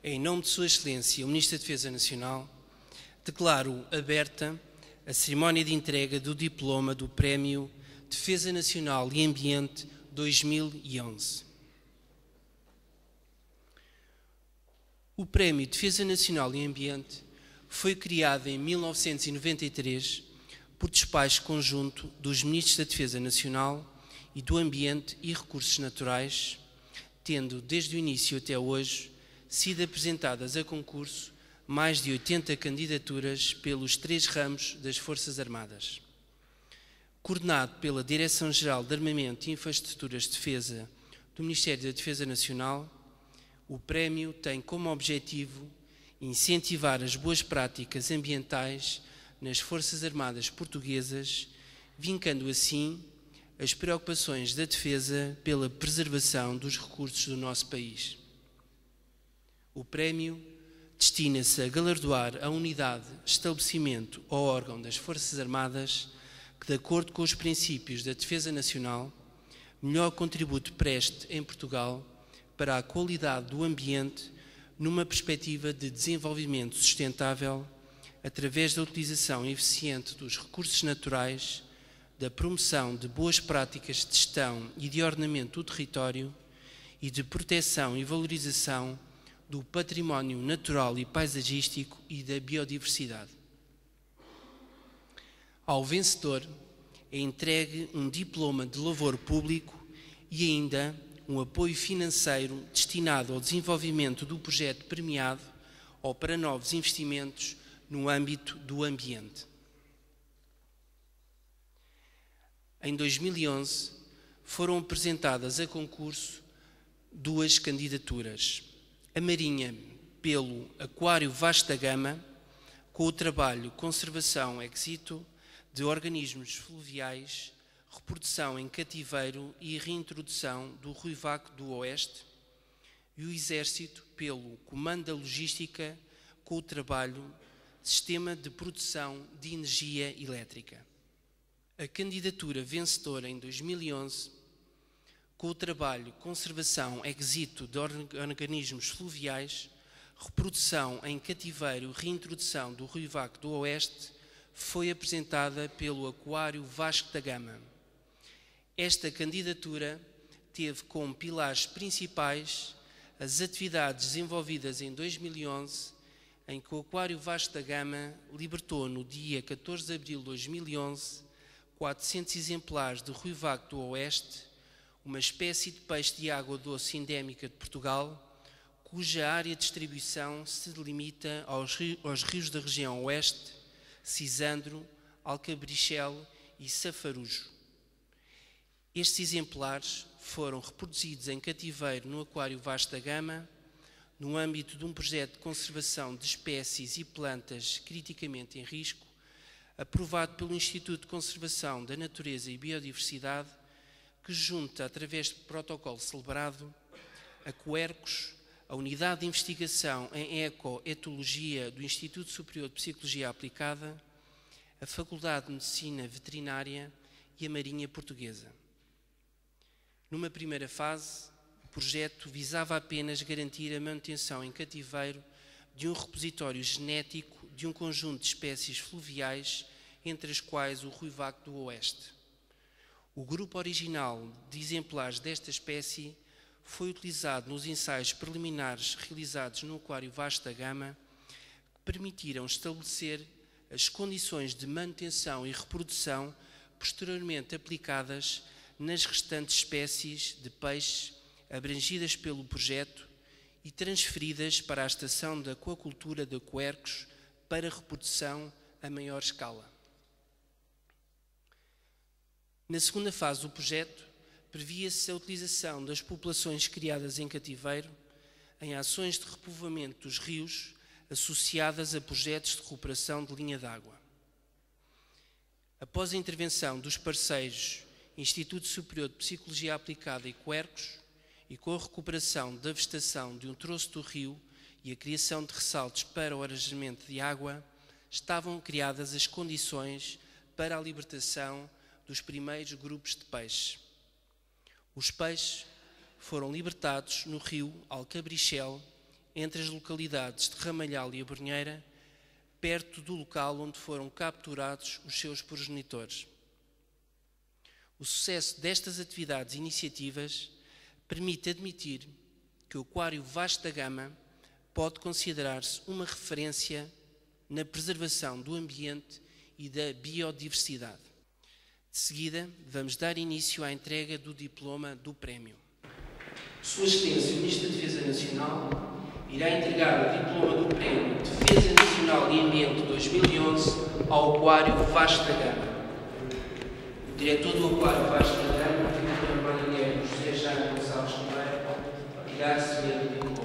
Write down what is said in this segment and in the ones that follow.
Em nome de Sua Excelência, o Ministro da Defesa Nacional, declaro aberta a cerimónia de entrega do diploma do Prémio Defesa Nacional e Ambiente 2011. O Prémio Defesa Nacional e Ambiente foi criado em 1993 por despacho conjunto dos Ministros da Defesa Nacional e do Ambiente e Recursos Naturais, tendo desde o início até hoje sido apresentadas a concurso mais de 80 candidaturas pelos 3 ramos das Forças Armadas. Coordenado pela Direção-Geral de Armamento e Infraestruturas de Defesa do Ministério da Defesa Nacional, o prémio tem como objetivo incentivar as boas práticas ambientais nas Forças Armadas portuguesas, vincando assim as preocupações da defesa pela preservação dos recursos do nosso país. O prémio destina-se a galardoar a unidade, estabelecimento ou órgão das Forças Armadas que, de acordo com os princípios da defesa nacional, melhor contributo preste em Portugal para a qualidade do ambiente numa perspectiva de desenvolvimento sustentável através da utilização eficiente dos recursos naturais, da promoção de boas práticas de gestão e de ordenamento do território e de proteção e valorização do património natural e paisagístico e da biodiversidade. Ao vencedor é entregue um diploma de louvor público e ainda um apoio financeiro destinado ao desenvolvimento do projeto premiado ou para novos investimentos no âmbito do ambiente. Em 2011, foram apresentadas a concurso 2 candidaturas. A Marinha, pelo Aquário Vasta Gama, com o trabalho Conservação ex situ de organismos fluviais, reprodução em cativeiro e reintrodução do Ruivaco do Oeste, e o Exército, pelo Comando da Logística, com o trabalho Sistema de Produção de Energia Elétrica. A candidatura vencedora em 2011, com o trabalho Conservação ex situ de organismos fluviais, reprodução em cativeiro e reintrodução do Ruivaco do Oeste, foi apresentada pelo Aquário Vasco da Gama. Esta candidatura teve como pilares principais as atividades desenvolvidas em 2011, em que o Aquário Vasco da Gama libertou no dia 14 de abril de 2011 400 exemplares de Ruivaco do Oeste, uma espécie de peixe de água doce endémica de Portugal, cuja área de distribuição se delimita aos rios da região Oeste, Cisandro, Alcabrichel e Safarujo. Estes exemplares foram reproduzidos em cativeiro no Aquário Vasco da Gama, no âmbito de um projeto de conservação de espécies e plantas criticamente em risco, aprovado pelo Instituto de Conservação da Natureza e Biodiversidade, que junta, através de protocolo celebrado, a Quercus, a Unidade de Investigação em Ecoetologia do Instituto Superior de Psicologia Aplicada, a Faculdade de Medicina Veterinária e a Marinha Portuguesa. Numa primeira fase, o projeto visava apenas garantir a manutenção em cativeiro de um repositório genético de um conjunto de espécies fluviais, entre as quais o Ruivaco do Oeste. O grupo original de exemplares desta espécie foi utilizado nos ensaios preliminares realizados no Aquário Vasco da Gama, que permitiram estabelecer as condições de manutenção e reprodução posteriormente aplicadas nas restantes espécies de peixe abrangidas pelo projeto e transferidas para a Estação de Aquacultura de Quercus para reprodução a maior escala. Na segunda fase do projeto, previa-se a utilização das populações criadas em cativeiro em ações de repovoamento dos rios associadas a projetos de recuperação de linha d'água. Após a intervenção dos parceiros Instituto Superior de Psicologia Aplicada e Quercus, e com a recuperação da vegetação de um troço do rio e a criação de ressaltos para o arejamento de água, estavam criadas as condições para a libertação dos primeiros grupos de peixe. Os peixes foram libertados no rio Alcabrichel entre as localidades de Ramalhal e a Bornheira, perto do local onde foram capturados os seus progenitores. O sucesso destas atividades e iniciativas permite admitir que o Aquário Vasco da Gama pode considerar-se uma referência na preservação do ambiente e da biodiversidade. De seguida, vamos dar início à entrega do diploma do prémio. Sua Excelência, o Ministro da Defesa Nacional, irá entregar o diploma do prémio Defesa Nacional e Ambiente 2011 ao Aquário Vasco da Gama. O diretor do Aquário Vasco da Gama, o Dr. Marinheiro José Jaime Gonçalves Ribeiro, irá receber o diploma.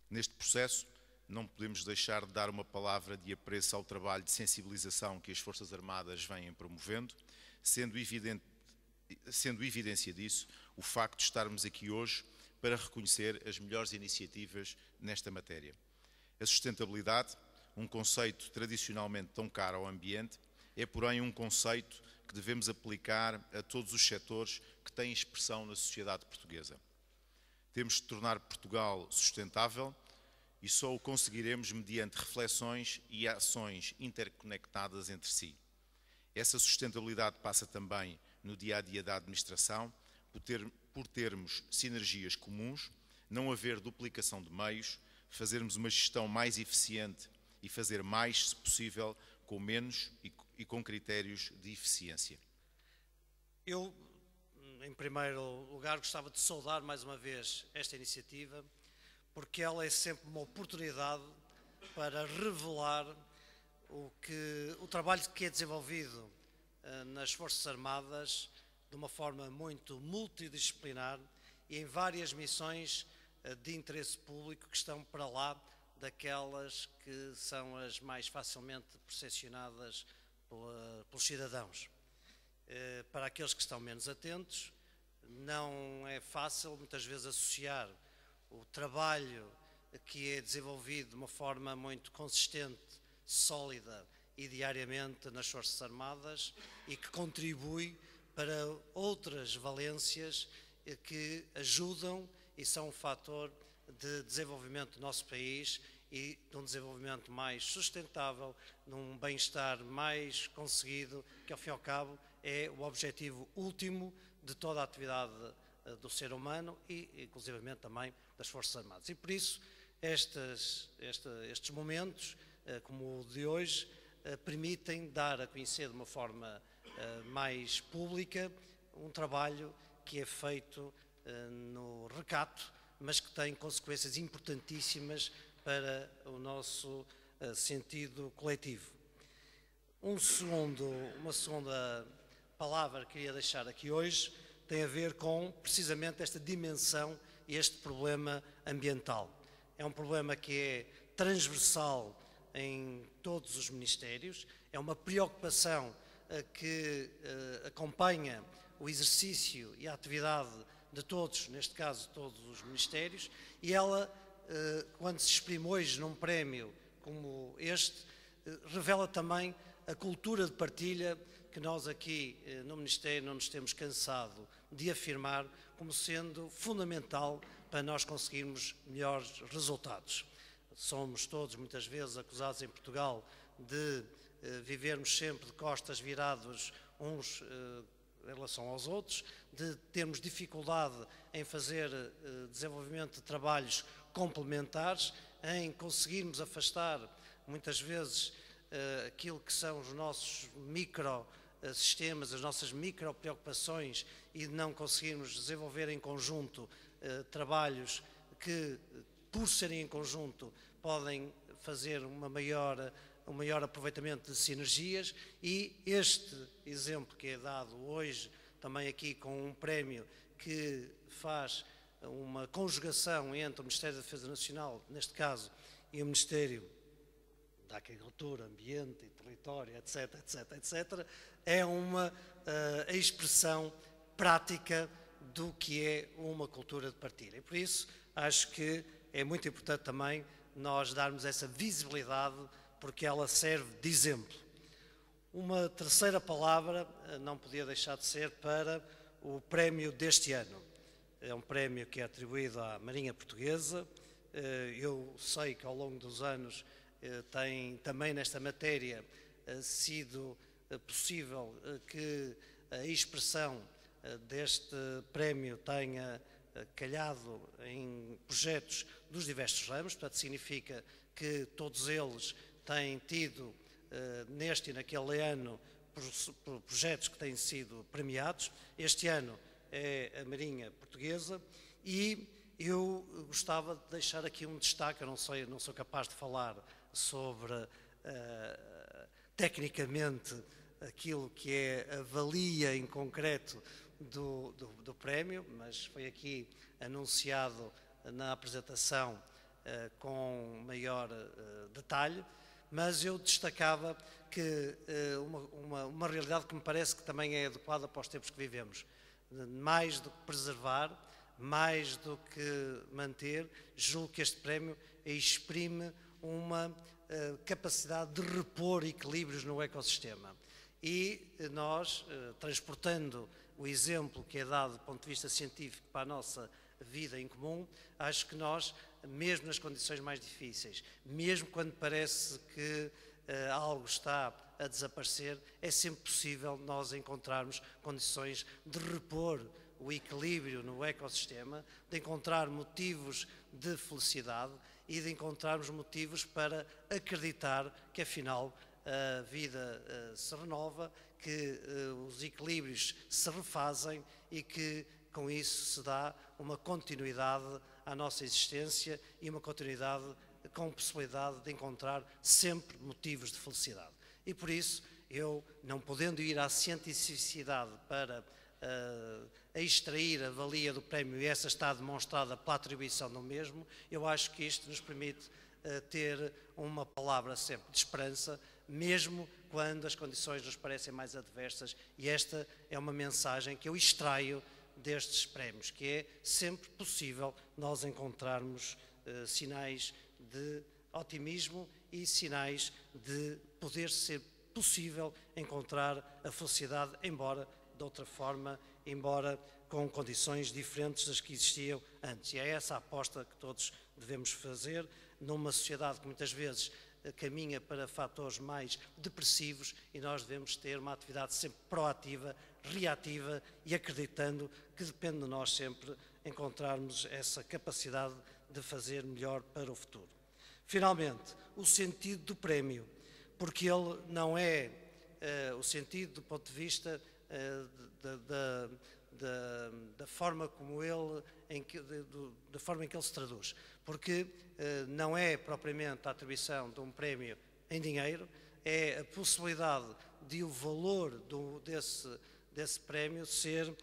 Neste processo, não podemos deixar de dar uma palavra de apreço ao trabalho de sensibilização que as Forças Armadas vêm promovendo, sendo evidência disso o facto de estarmos aqui hoje para reconhecer as melhores iniciativas nesta matéria. A sustentabilidade, um conceito tradicionalmente tão caro ao ambiente, é, porém, um conceito que devemos aplicar a todos os setores que têm expressão na sociedade portuguesa. Temos de tornar Portugal sustentável e só o conseguiremos mediante reflexões e ações interconectadas entre si. Essa sustentabilidade passa também no dia-a-dia da administração, por termos sinergias comuns, não haver duplicação de meios, fazermos uma gestão mais eficiente e fazer mais, se possível, com menos e com critérios de eficiência. Eu, em primeiro lugar, gostava de saudar mais uma vez esta iniciativa, porque ela é sempre uma oportunidade para revelar o trabalho que é desenvolvido nas Forças Armadas de uma forma muito multidisciplinar e em várias missões de interesse público que estão para lá daquelas que são as mais facilmente percepcionadas pelos cidadãos. Para aqueles que estão menos atentos, não é fácil muitas vezes associar o trabalho que é desenvolvido de uma forma muito consistente, sólida e diariamente nas Forças Armadas e que contribui para outras valências que ajudam e são um fator de desenvolvimento do nosso país e de um desenvolvimento mais sustentável, num bem-estar mais conseguido, que ao fim e ao cabo é o objetivo último de toda a atividade do ser humano e inclusivamente também das Forças Armadas. E por isso estes momentos, como o de hoje, permitem dar a conhecer de uma forma mais pública um trabalho que é feito no recato, mas que tem consequências importantíssimas para o nosso sentido coletivo. Uma segunda palavra que queria deixar aqui hoje tem a ver com precisamente esta dimensão e este problema ambiental. É um problema que é transversal em todos os ministérios, é uma preocupação que acompanha o exercício e a atividade de todos, neste caso todos os ministérios, e ela, quando se exprime hoje num prémio como este, revela também a cultura de partilha que nós aqui no Ministério não nos temos cansado de afirmar como sendo fundamental para nós conseguirmos melhores resultados. Somos todos muitas vezes acusados em Portugal de vivermos sempre de costas virados uns em relação aos outros, de termos dificuldade em fazer desenvolvimento de trabalhos complementares, em conseguirmos afastar muitas vezes aquilo que são os nossos microsistemas, as nossas micro-preocupações e de não conseguirmos desenvolver em conjunto trabalhos que, por serem em conjunto, podem fazer um maior aproveitamento de sinergias, e este exemplo que é dado hoje, também aqui com um prémio que faz uma conjugação entre o Ministério da Defesa Nacional, neste caso, e o Ministério da Agricultura, Ambiente e Território, etc., etc., etc., é uma expressão prática do que é uma cultura de partilha. E por isso acho que é muito importante também nós darmos essa visibilidade, porque ela serve de exemplo. Uma terceira palavra não podia deixar de ser para o prémio deste ano. É um prémio que é atribuído à Marinha Portuguesa. Eu sei que ao longo dos anos tem também nesta matéria sido possível que a expressão deste prémio tenha calhado em projetos dos diversos ramos, portanto significa que todos eles têm tido neste e naquele ano projetos que têm sido premiados. Este ano é a Marinha Portuguesa e eu gostava de deixar aqui um destaque. Eu não sou capaz de falar sobre tecnicamente aquilo que é a valia em concreto do prémio, mas foi aqui anunciado na apresentação com maior detalhe. Mas eu destacava que uma realidade que me parece que também é adequada para os tempos que vivemos. Mais do que preservar, mais do que manter, julgo que este prémio exprime uma capacidade de repor equilíbrios no ecossistema. E nós, transportando o exemplo que é dado do ponto de vista científico para a nossa vida em comum, acho que nós, mesmo nas condições mais difíceis, mesmo quando parece que algo está a desaparecer, é sempre possível nós encontrarmos condições de repor o equilíbrio no ecossistema, de encontrar motivos de felicidade e de encontrarmos motivos para acreditar que afinal a vida se renova, que os equilíbrios se refazem e que com isso se dá uma continuidade à nossa existência e uma continuidade com possibilidade de encontrar sempre motivos de felicidade. E por isso, eu, não podendo ir à cientificidade para extrair a valia do prémio, e essa está demonstrada pela atribuição do mesmo, eu acho que isto nos permite ter uma palavra sempre de esperança, mesmo quando as condições nos parecem mais adversas, e esta é uma mensagem que eu extraio destes prémios, que é sempre possível nós encontrarmos sinais de otimismo e sinais de poder ser possível encontrar a felicidade, embora de outra forma, embora com condições diferentes das que existiam antes. E é essa a aposta que todos devemos fazer numa sociedade que muitas vezes caminha para fatores mais depressivos, e nós devemos ter uma atividade sempre proativa, reativa e acreditando que depende de nós sempre encontrarmos essa capacidade de fazer melhor para o futuro. Finalmente, o sentido do prémio, porque ele não é o sentido do ponto de vista da forma como ele, da forma em que ele se traduz, porque não é propriamente a atribuição de um prémio em dinheiro, é a possibilidade de o valor desse prémio ser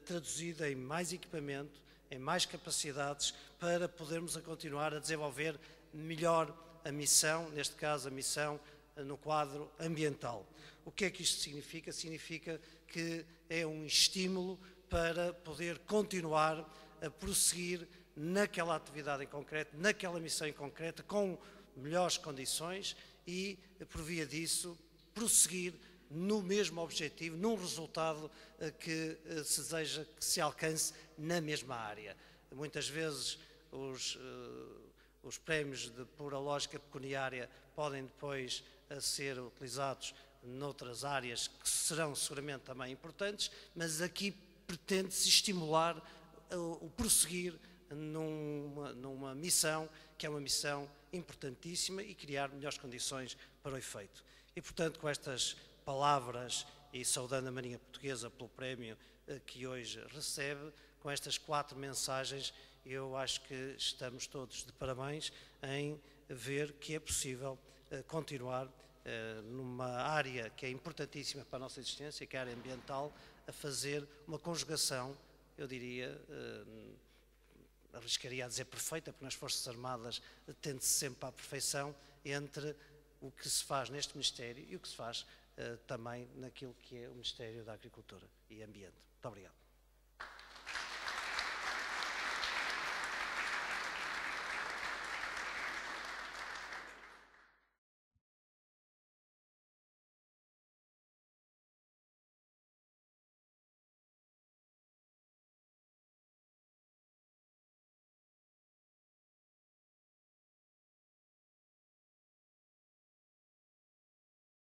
traduzido em mais equipamento, em mais capacidades, para podermos continuar a desenvolver melhor a missão, neste caso a missão no quadro ambiental. O que é que isto significa? Significa que é um estímulo para poder continuar a prosseguir naquela atividade em concreto, naquela missão em concreto, com melhores condições e, por via disso, prosseguir no mesmo objetivo, num resultado que se deseja que se alcance na mesma área. Muitas vezes os prémios de pura lógica pecuniária podem depois ser utilizados noutras áreas que serão seguramente também importantes, mas aqui pretende-se estimular o prosseguir numa missão que é uma missão importantíssima e criar melhores condições para o efeito. E, portanto, com estas palavras e saudando a Marinha Portuguesa pelo prémio que hoje recebe, com estas 4 mensagens, eu acho que estamos todos de parabéns em ver que é possível continuar numa área que é importantíssima para a nossa existência, que é a área ambiental, a fazer uma conjugação, eu diria, arriscaria a dizer perfeita, porque nas Forças Armadas tende-se sempre à perfeição, entre o que se faz neste Ministério e o que se faz também naquilo que é o Ministério da Agricultura e Ambiente. Muito obrigado.